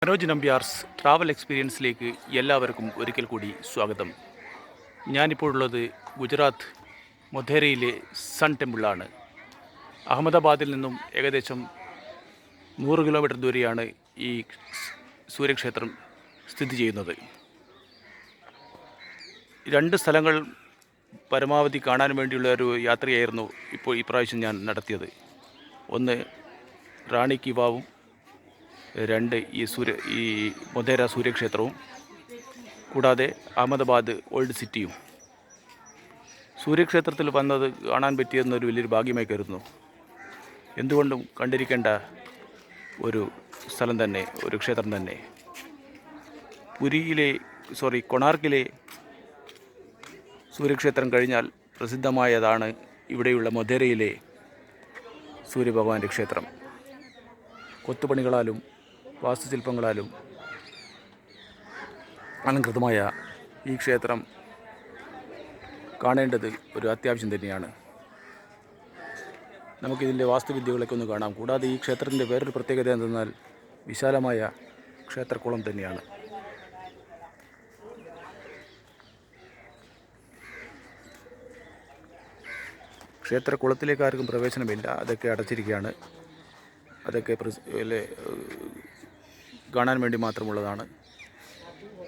Manoj Nambiar's travel എക്സ്പീരിയൻസിലേക്ക് എല്ലാവർക്കും ഒരിക്കൽ കൂടി സ്വാഗതം. ഞാനിപ്പോഴുള്ളത് ഗുജറാത്ത് മൊധേരയിലെ സൺ ടെമ്പിളാണ്. അഹമ്മദാബാദിൽ നിന്നും ഏകദേശം 100 കിലോമീറ്റർ ദൂരെയാണ് ഈ സൂര്യക്ഷേത്രം സ്ഥിതി ചെയ്യുന്നത്. 2 സ്ഥലങ്ങൾ പരമാവധി കാണാൻ വേണ്ടിയുള്ള ഒരു യാത്രയായിരുന്നു ഈ പ്രാവശ്യം ഞാൻ നടത്തിയത്. ഒന്ന് റാണി കി വാവും, 2 ഈ മൊധേര സൂര്യക്ഷേത്രവും, കൂടാതെ അഹമ്മദാബാദ് ഓൾഡ് സിറ്റിയും. സൂര്യക്ഷേത്രത്തിൽ വന്നത് കാണാൻ പറ്റിയെന്നൊരു വലിയൊരു ഭാഗ്യമായി കരുതുന്നു. എന്തുകൊണ്ടും കണ്ടിരിക്കേണ്ട ഒരു സ്ഥലം തന്നെ, ഒരു ക്ഷേത്രം തന്നെ. കൊണാർക്കിലെ സൂര്യക്ഷേത്രം കഴിഞ്ഞാൽ പ്രസിദ്ധമായതാണ് ഇവിടെയുള്ള മൊധേരയിലെ സൂര്യഭഗവാന്റെ ക്ഷേത്രം. കൊത്തുപണികളാലും വാസ്തുശില്പങ്ങളാലും അലങ്കൃതമായ ഈ ക്ഷേത്രം കാണേണ്ടത് ഒരു അത്യാവശ്യം തന്നെയാണ്. നമുക്കിതിൻ്റെ വാസ്തുവിദ്യകളൊക്കെ ഒന്ന് കാണാം. കൂടാതെ ഈ ക്ഷേത്രത്തിൻ്റെ വേറൊരു പ്രത്യേകത എന്തെന്നാൽ വിശാലമായ ക്ഷേത്രക്കുളം തന്നെയാണ്. ക്ഷേത്രക്കുളത്തിലേക്ക് ആർക്കും പ്രവേശനമില്ല, അതൊക്കെ അടച്ചിരിക്കുകയാണ്. അതൊക്കെ കാണാൻ വേണ്ടി മാത്രമുള്ളതാണ്.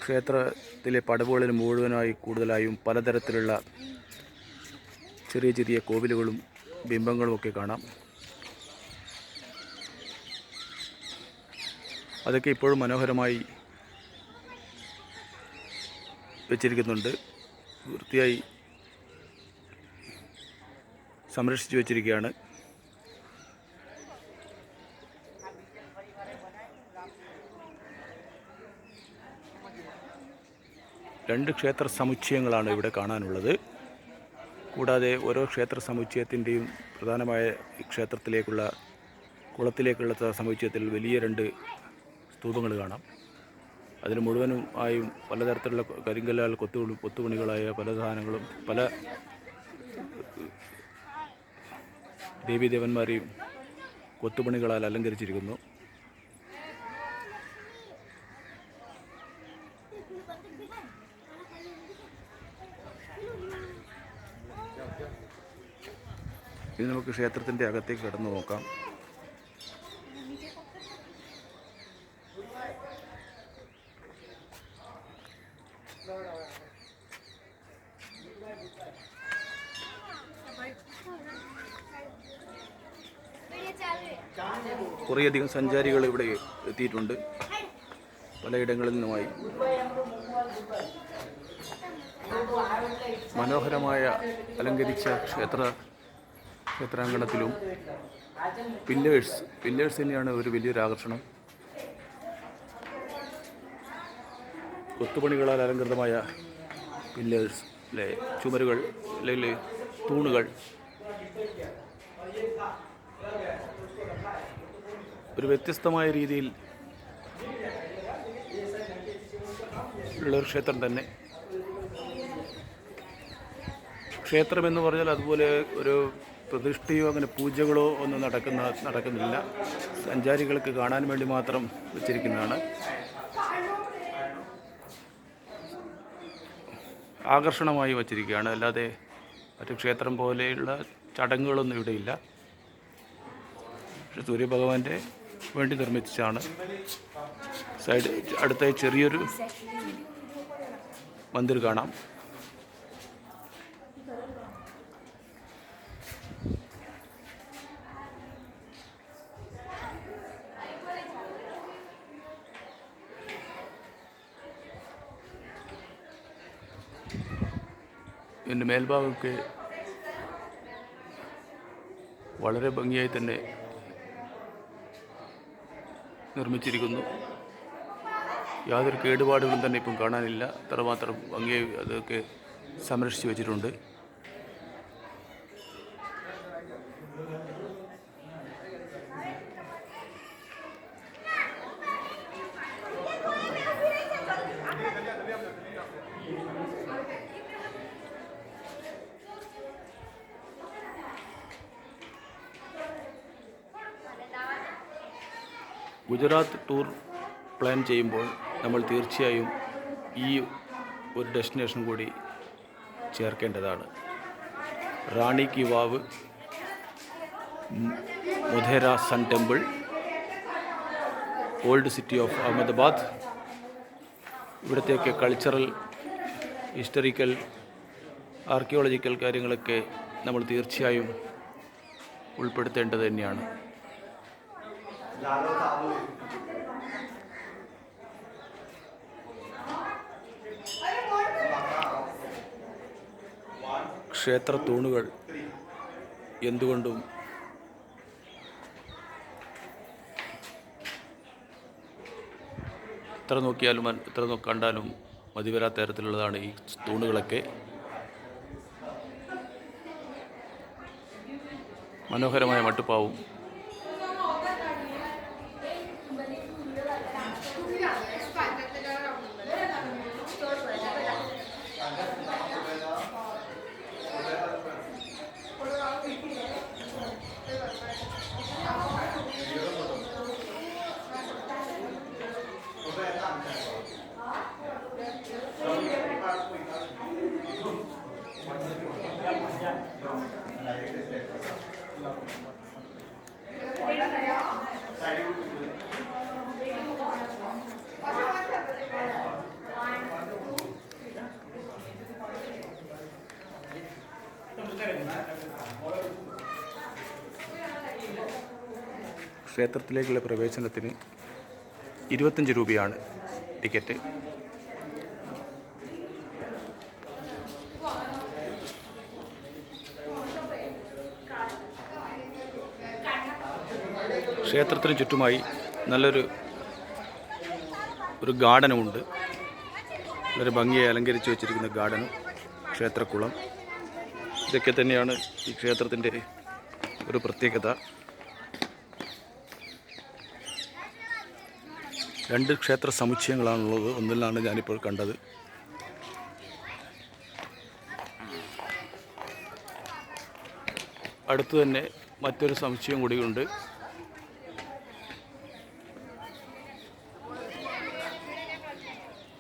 ക്ഷേത്രത്തിലെ പടവുകളിൽ കൂടുതലായും പലതരത്തിലുള്ള ചെറിയ ചെറിയ കോവിലുകളും ബിംബങ്ങളും ഒക്കെ കാണാം. അതൊക്കെ ഇപ്പോഴും മനോഹരമായി വെച്ചിരിക്കുന്നുണ്ട്. വൃത്തിയായി സംരക്ഷിച്ചു വച്ചിരിക്കുകയാണ്. രണ്ട് ക്ഷേത്ര സമുച്ചയങ്ങളാണ് ഇവിടെ കാണാനുള്ളത്. കൂടാതെ ഓരോ ക്ഷേത്ര സമുച്ചയത്തിൻ്റെയും പ്രധാനമായ ക്ഷേത്രത്തിലേക്കുള്ള കുളത്തിലേക്കുള്ള സമുച്ചയത്തിൽ വലിയ 2 സ്തൂപങ്ങൾ കാണാം. അതിന് മുഴുവനും ആയും പലതരത്തിലുള്ള കരിങ്കല്ലാൽ കൊത്തുപണികളായ പല സാധനങ്ങളും പല ദേവീദേവന്മാരെയും കൊത്തുപണികളാൽ അലങ്കരിച്ചിരിക്കുന്നു. ഇനി നമുക്ക് ക്ഷേത്രത്തിൻ്റെ അകത്തേക്ക് കടന്നു നോക്കാം. കുറേയധികം സഞ്ചാരികൾ ഇവിടെ എത്തിയിട്ടുണ്ട്, പലയിടങ്ങളിൽ നിന്നുമായി. മനോഹരമായ അലങ്കരിച്ച ക്ഷേത്രാങ്കണത്തിലും പില്ലേഴ്സ് തന്നെയാണ് ഒരു വലിയൊരു ആകർഷണം. കൊത്തുപണികളാൽ അലങ്കൃതമായ പില്ലേഴ്സ്, ചുമരുകൾ, അല്ലെങ്കിൽ തൂണുകൾ. ഒരു വ്യത്യസ്തമായ രീതിയിൽ ഉള്ളൊരു ക്ഷേത്രം തന്നെ. ക്ഷേത്രമെന്ന് പറഞ്ഞാൽ അതുപോലെ ഒരു പ്രതിഷ്ഠയോ അങ്ങനെ പൂജകളോ ഒന്നും നടക്കുന്നില്ല. സഞ്ചാരികൾക്ക് കാണാൻ വേണ്ടി മാത്രം വെച്ചിരിക്കുന്നതാണ്. ആകർഷണമായി വച്ചിരിക്കുകയാണ്, അല്ലാതെ മറ്റു ക്ഷേത്രം പോലെയുള്ള ചടങ്ങുകളൊന്നും ഇവിടെയില്ല. പക്ഷെ സൂര്യഭഗവാന്റെ വേണ്ടി നിർമ്മിച്ചാണ്. അടുത്തായി ചെറിയൊരു മന്ദിർ കാണാം. ഇതിൻ്റെ മേൽഭാഗമൊക്കെ വളരെ ഭംഗിയായി തന്നെ നിർമ്മിച്ചിരിക്കുന്നു. യാതൊരു കേടുപാടുകളും തന്നെ ഇപ്പം കാണാനില്ല. അത്രമാത്രം ഭംഗിയായി അതൊക്കെ സംരക്ഷിച്ചു വച്ചിട്ടുണ്ട്. ഗുജറാത്ത് ടൂർ പ്ലാൻ ചെയ്യുമ്പോൾ നമ്മൾ തീർച്ചയായും ഈ ഒരു ഡെസ്റ്റിനേഷൻ കൂടി ചേർക്കേണ്ടതാണ്. Rani ki Vav, Modhera sun temple, old city of Ahmedabad. ഇവിടത്തേക്ക് കൾച്ചറൽ, ഹിസ്റ്ററിക്കൽ, ആർക്കിയോളജിക്കൽ കാര്യങ്ങളൊക്കെ നമ്മൾ തീർച്ചയായും ഉൾപ്പെടുത്തേണ്ടത് തന്നെയാണ്. ക്ഷേത്ര തൂണുകൾ എന്തുകൊണ്ടും എത്ര കണ്ടാലും മതിവരാത്ത തരത്തിലുള്ളതാണ് ഈ തൂണുകളൊക്കെ. മനോഹരമായ മട്ടുപ്പാവും ക്ഷേത്രത്തിലേക്കുള്ള പ്രവേശനത്തിന് 25 രൂപയാണ് ടിക്കറ്റ്. ക്ഷേത്രത്തിന് ചുറ്റുമായി നല്ലൊരു ഗാർഡനുമുണ്ട്. വളരെ ഭംഗിയായി അലങ്കരിച്ച് വെച്ചിരിക്കുന്ന ഗാർഡനും ക്ഷേത്രക്കുളം, ഇതൊക്കെ തന്നെയാണ് ഈ ക്ഷേത്രത്തിൻ്റെ ഒരു പ്രത്യേകത. 2 ക്ഷേത്ര സമുച്ചയങ്ങളാണുള്ളത്. ഒന്നിലാണ് ഞാനിപ്പോൾ കണ്ടത്. അടുത്ത് തന്നെ മറ്റൊരു സമുച്ചയം കൂടിയുണ്ട്.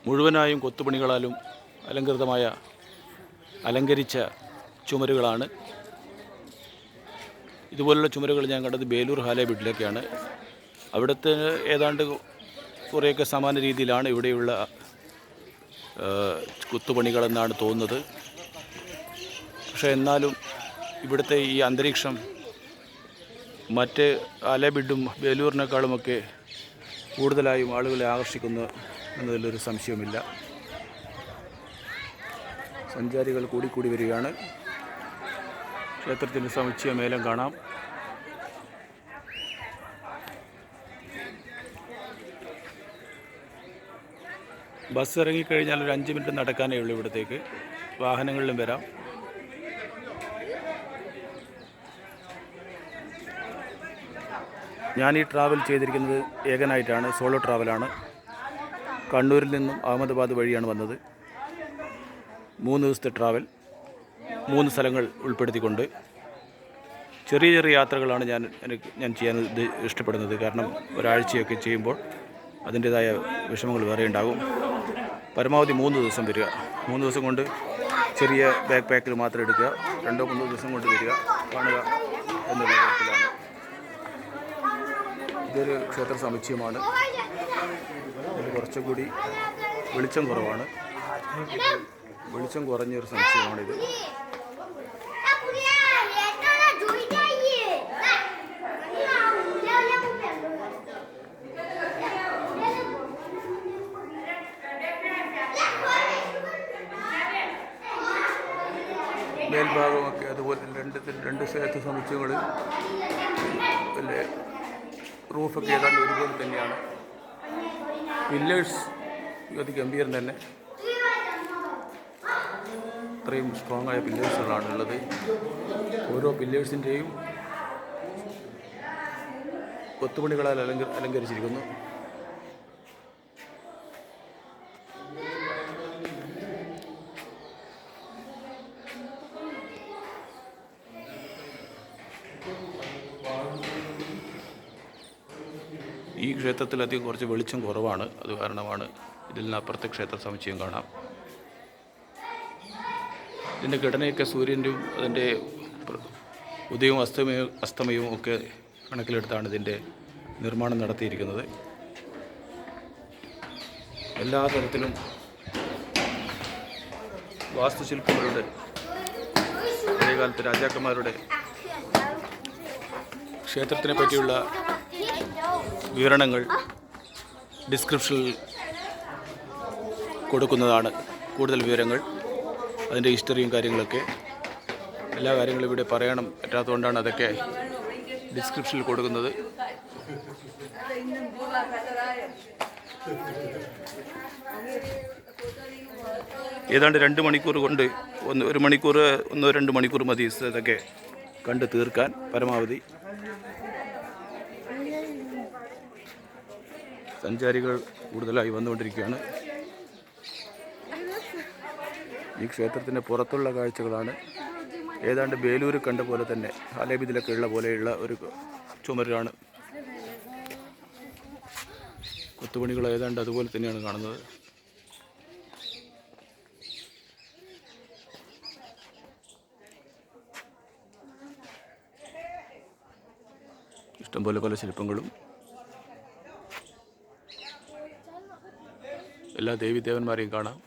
മുഴുവനായും കൊത്തുപണികളാലും അലങ്കരിച്ച ചുമരുകളാണ്. ഇതുപോലുള്ള ചുമരുകൾ ഞാൻ കണ്ടത് ബേലൂർ ഹാലേബീഡിലൊക്കെയാണ്. അവിടുത്തെ ഏതാണ്ട് കുറേയൊക്കെ സമാന രീതിയിലാണ് ഇവിടെയുള്ള കൊത്തുപണികളെന്നാണ് തോന്നുന്നത്. പക്ഷേ എന്നാലും ഇവിടുത്തെ ഈ അന്തരീക്ഷം മറ്റ് ഹാലേബീഡും ബേലൂരിനേക്കാളുമൊക്കെ കൂടുതലായും ആളുകളെ ആകർഷിക്കുന്നു എന്നതിലൊരു സംശയവുമില്ല. സഞ്ചാരികൾ കൂടിക്കൂടി വരികയാണ്. ക്ഷേത്രത്തിൻ്റെ സമുച്ചയ മേലം കാണാം. ബസ് ഇറങ്ങിക്കഴിഞ്ഞാൽ ഒരു 5 മിനിറ്റ് നടക്കാനേ ഉള്ളൂ ഇവിടത്തേക്ക്. വാഹനങ്ങളിലും വരാം. ഞാൻ ഈ ട്രാവൽ ചെയ്തിരിക്കുന്നത് ഏകനായിട്ടാണ്, സോളോ ട്രാവലാണ്. കണ്ണൂരിൽ നിന്നും അഹമ്മദാബാദ് വഴിയാണ് വന്നത്. 3 ദിവസത്തെ ട്രാവൽ, 3 സ്ഥലങ്ങൾ ഉൾപ്പെടുത്തിക്കൊണ്ട്. ചെറിയ ചെറിയ യാത്രകളാണ് ഞാൻ ചെയ്യാൻ ഇഷ്ടപ്പെടുന്നത്. കാരണം ഒരാഴ്ചയൊക്കെ ചെയ്യുമ്പോൾ അതിൻ്റേതായ വിഷമങ്ങൾ വേറെ ഉണ്ടാകും. പരമാവധി 3 ദിവസം വരിക. 3 ദിവസം കൊണ്ട് ചെറിയ ബാക്ക് പാക്കിൽ മാത്രം എടുക്കുക. 2-3 ദിവസം കൊണ്ട് വരിക, കാണുക എന്നുള്ള തരത്തിലാണ്. ഇതൊരു ക്ഷേത്ര സമുച്ചയമാണ്. ഇത് കുറച്ചുകൂടി വെളിച്ചം കുറവാണ്. വെളിച്ചം കുറഞ്ഞൊരു സമുച്ചയമാണിത്. മേൽഭാഗമൊക്കെ അതുപോലെ രണ്ട് ക്ഷേത്ര സമുച്ചയങ്ങൾ അല്ലേ, റൂഫൊക്കെ ഏതാണ്ട് ഒരുപോലെ തന്നെയാണ്. പില്ലേഴ്സ് അതിഗംഭീരം തന്നെ. അത്രയും സ്ട്രോങ് ആയ പില്ലേഴ്സുകളാണുള്ളത്. ഓരോ പില്ലേഴ്സിൻ്റെയും കൊത്തുപണികളാൽ അലങ്കരിച്ചിരിക്കുന്നു. ഈ ക്ഷേത്രത്തിലധികം കുറച്ച് വെളിച്ചം കുറവാണ്, അത് കാരണമാണ്. ഇതിൽ നിന്ന് അപ്പുറത്തെ ക്ഷേത്ര സമുച്ചയം കാണാം. ഇതിൻ്റെ ഘടനയൊക്കെ സൂര്യൻ്റെയും അതിൻ്റെ ഉദയവും അസ്തമയവും ഒക്കെ കണക്കിലെടുത്താണ് ഇതിൻ്റെ നിർമ്മാണം നടത്തിയിരിക്കുന്നത്. എല്ലാ തരത്തിലും വാസ്തുശില്പങ്ങളുടെ പഴയകാലത്തെ രാജാക്കന്മാരുടെ ക്ഷേത്രത്തിനെ പറ്റിയുള്ള വിവരണങ്ങൾ ഡിസ്ക്രിപ്ഷനിൽ കൊടുക്കുന്നതാണ്. കൂടുതൽ വിവരങ്ങൾ, അതിൻ്റെ ഹിസ്റ്ററിയും കാര്യങ്ങളൊക്കെ, എല്ലാ കാര്യങ്ങളും ഇവിടെ പറയാനും പറ്റാത്തതുകൊണ്ടാണ് അതൊക്കെ ഡിസ്ക്രിപ്ഷനിൽ കൊടുക്കുന്നത്. ഏതാണ്ട് 2 മണിക്കൂർ കൊണ്ട് 1 മണിക്കൂർ 1-2 മണിക്കൂർ മതി ഇതൊക്കെ കണ്ട് തീർക്കാൻ പരമാവധി. സഞ്ചാരികൾ കൂടുതലായി വന്നുകൊണ്ടിരിക്കുകയാണ്. ഈ ക്ഷേത്രത്തിൻ്റെ പുറത്തുള്ള കാഴ്ചകളാണ്. ഏതാണ്ട് ബേലൂർ കണ്ട പോലെ തന്നെ, ഹാലേബിദിലൊക്കെ ഉള്ള പോലെയുള്ള ഒരു ചുമരാണ്. കൊത്തുപണികൾ ഏതാണ്ട് അതുപോലെ തന്നെയാണ് കാണുന്നത്. ഇഷ്ടംപോലെ പല ശില്പങ്ങളും, എല്ലാ ദേവീദേവന്മാരെയും കാണാം.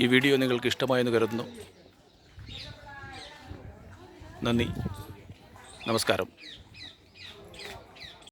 ഈ വീഡിയോ നിങ്ങൾക്ക് ഇഷ്ടമായെന്ന് കരുതുന്നു. നന്ദി, നമസ്കാരം.